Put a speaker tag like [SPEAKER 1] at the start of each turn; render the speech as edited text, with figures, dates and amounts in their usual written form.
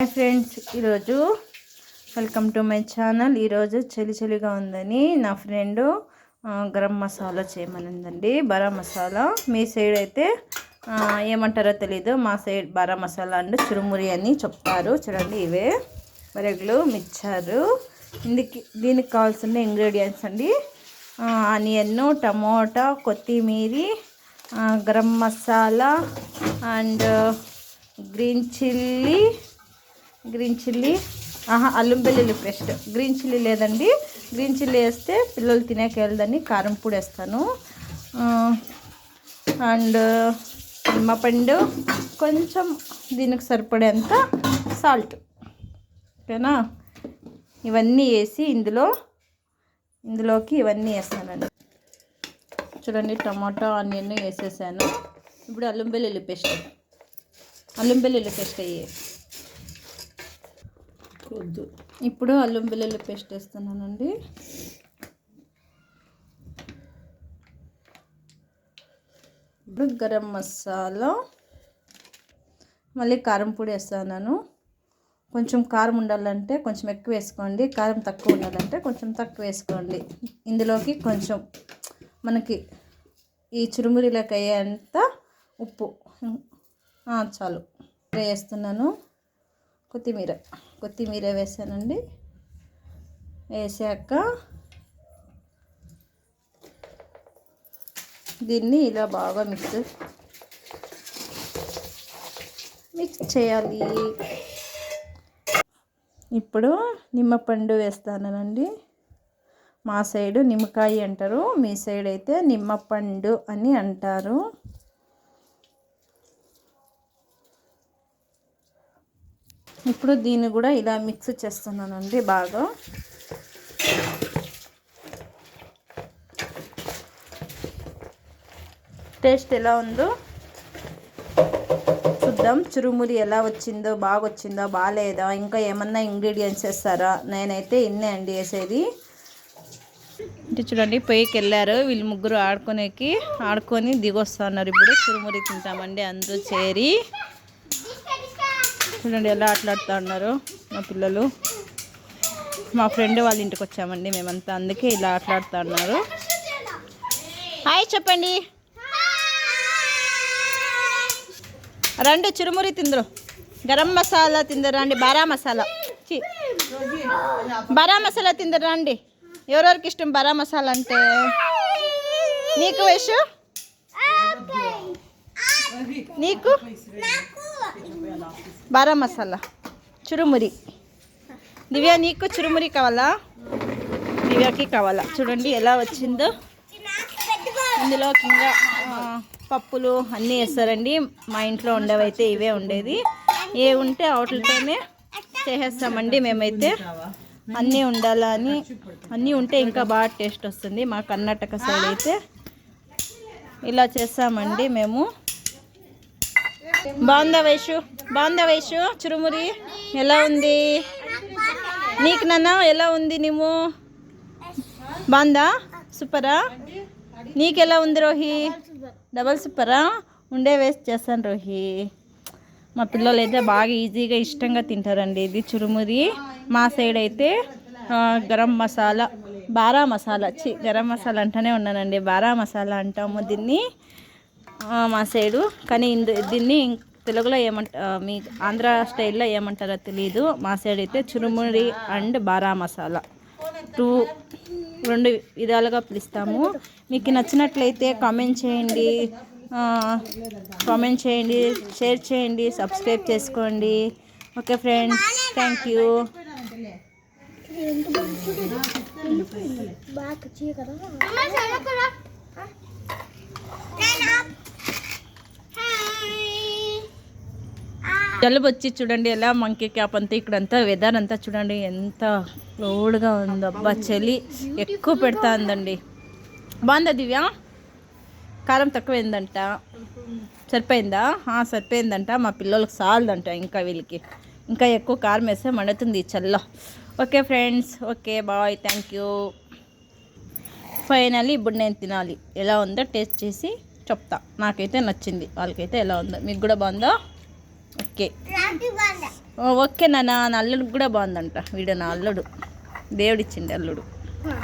[SPEAKER 1] Hi friends, ఈరోజు welcome to my channel. ఈరోజు చలిగా ఉందని నా ఫ్రెండ్ గరం మసాలా చేయమనిందండి. బరా మసాలా మీ సైడ్ అయితే ఏమంటారో తెలీదు, మా సైడ్ బరా మసాలా అండ్ చురుమురి అని చెప్తారు. చూడండి, ఇవే వరగులు మిక్చరు. దీనికి కావాల్సిన ఇంగ్రీడియంట్స్ అండి: ఆనియన్, టమోటా, కొత్తిమీర, garam masala and green chilli, అల్లం వెల్లుల్లి పేస్ట్. గ్రీన్ చిల్లీ లేదండి, గ్రీన్ చిల్లీ వేస్తే పిల్లలు తినేకెళ్ళదని కారం పొడి వేస్తాను. అండ్ నిమ్మపండు, కొంచెం దీనికి సరిపడేంత సాల్ట్. ఓకేనా? ఇవన్నీ వేసి ఇందులోకి ఇవన్నీ వేస్తానండి. చూడండి, టమాటా ఆనియన్ వేసేసాను. ఇప్పుడు అల్లం వెల్లుల్లి పేస్ట్ అయ్యి ఇప్పుడు అల్లం వెల్లుల్లి పేస్ట్ వేస్తున్నానండి. ఇప్పుడు గరం మసాలా, మళ్ళీ కారం పొడి వేస్తున్నాను. కొంచెం కారం ఉండాలంటే కొంచెం ఎక్కువ వేసుకోండి, కారం తక్కువ ఉండాలంటే కొంచెం తక్కువ వేసుకోండి. ఇందులోకి కొంచెం మనకి ఈ చురుమురిలోకి అయ్యేంత ఉప్పు చాలు వేస్తున్నాను. కొత్తిమీర వేసానండి. వేసాక దీన్ని ఇలా బాగా మిక్స్ చేయాలి. ఇప్పుడు నిమ్మపండు వేస్తానండి. మా సైడు నిమ్మకాయ అంటారు, మీ సైడ్ అయితే నిమ్మపండు అని అంటారు. ఇప్పుడు దీన్ని కూడా ఇలా మిక్స్ చేస్తున్నానండి బాగా. టేస్ట్ ఎలా ఉందో చూద్దాం. చురుమురి ఎలా వచ్చిందో, బాగా వచ్చిందా బాగాలేదా, ఇంకా ఏమన్నా ఇంగ్రీడియంట్స్ వేస్తారా? నేనైతే ఇన్నే అండి వేసేది. అంటే చూడండి, పొయ్యికి వెళ్ళారు వీళ్ళు ముగ్గురు ఆడుకొని దిగొస్తున్నారు. ఇప్పుడు చురుమురి తింటామండి అందరూ చేరి. చూడండి ఎలా ఆటలాడుతూ ఉన్నారు మా పిల్లలు. మా ఫ్రెండ్ వాళ్ళ ఇంటికి వచ్చామండి మేమంతా, అందుకే ఇలా ఆటలాడుతూ ఉన్నారు. హాయ్ చెప్పండి. రండి చురుమురి తిందరు, గరం మసాలా తిందరు రండి, బరా మసాలా తిందరు రండి. ఎవరెవరికి ఇష్టం బరా మసాలా అంటే? నీకు వేసు, నీకు బరా మసాలా, చురుమురి. దివ్య నీకు చురుమురి కావాలా? దివ్యకి కావాలా? చూడండి ఎలా వచ్చిందో. ఇందులో ఇంకా పప్పులు అన్నీ వేస్తారండి. మా ఇంట్లో ఉండేవైతే ఇవే ఉండేది, ఏ ఉంటే వాటితోనే చేసేస్తామండి మేమైతే. అన్నీ ఉండాలని, అన్నీ ఉంటే ఇంకా బాగా టేస్ట్ వస్తుంది. మా కర్ణాటక సైడ్ అయితే ఇలా చేస్తామండి మేము. బాగుందా వైషు చురుమురి ఎలా ఉంది? నీకు నాన్న ఎలా ఉంది? నీవు బాగుందా? సూపరా? నీకు ఎలా ఉంది రోహి? డబల్ సూపరా? ఉండే వేస్ట్ చేస్తాను రోహి. మా పిల్లలు అయితే బాగా ఈజీగా ఇష్టంగా తింటారండి ఇది చురుమురి. మా సైడ్ అయితే గరం మసాలా, బారా మసాలా, గరం మసాలా అంటూనే ఉన్నానండి, బారా మసాలా అంటాము దీన్ని మా సైడు. కానీ దీన్ని తెలుగులో మీ ఆంధ్ర స్టైల్లో ఏమంటారో తెలీదు. మా సైడ్ అయితే చురుమురి అండ్ బారా మసాలా రెండు విధాలుగా పిలుస్తాము. మీకు నచ్చినట్లయితే కామెంట్ చేయండి, షేర్ చేయండి, సబ్స్క్రైబ్ చేసుకోండి. Okay friends, thank you. జలుబు వచ్చి చూడండి ఎలా మంకీ క్యాప్ అంతా ఇక్కడంతా వెదర్ అంతా చూడండి ఎంత లోడ్గా ఉందో. అబ్బా చలి ఎక్కువ పెడతా ఉందండి. బాగుందా దివ్య? కారం తక్కువైందంట, సరిపోయిందా? సరిపోయిందంట. మా పిల్లలకు సాలదంట, ఇంకా వీళ్ళకి ఇంకా ఎక్కువ కారం వేస్తే మండుతుంది చల్ల. Okay friends, okay bye, thank you. Finally ఇప్పుడు నేను తినాలి. ఎలా ఉందో టేస్ట్ చేసి చెప్తా. నాకైతే నచ్చింది, వాళ్ళకైతే ఎలా ఉందో. మీకు కూడా బాగుందా? ఓకే. ఓకే నాన్న నా అల్లుడికి కూడా బాగుందంట. వీడు నా అల్లుడు, దేవుడిచ్చింది అల్లుడు.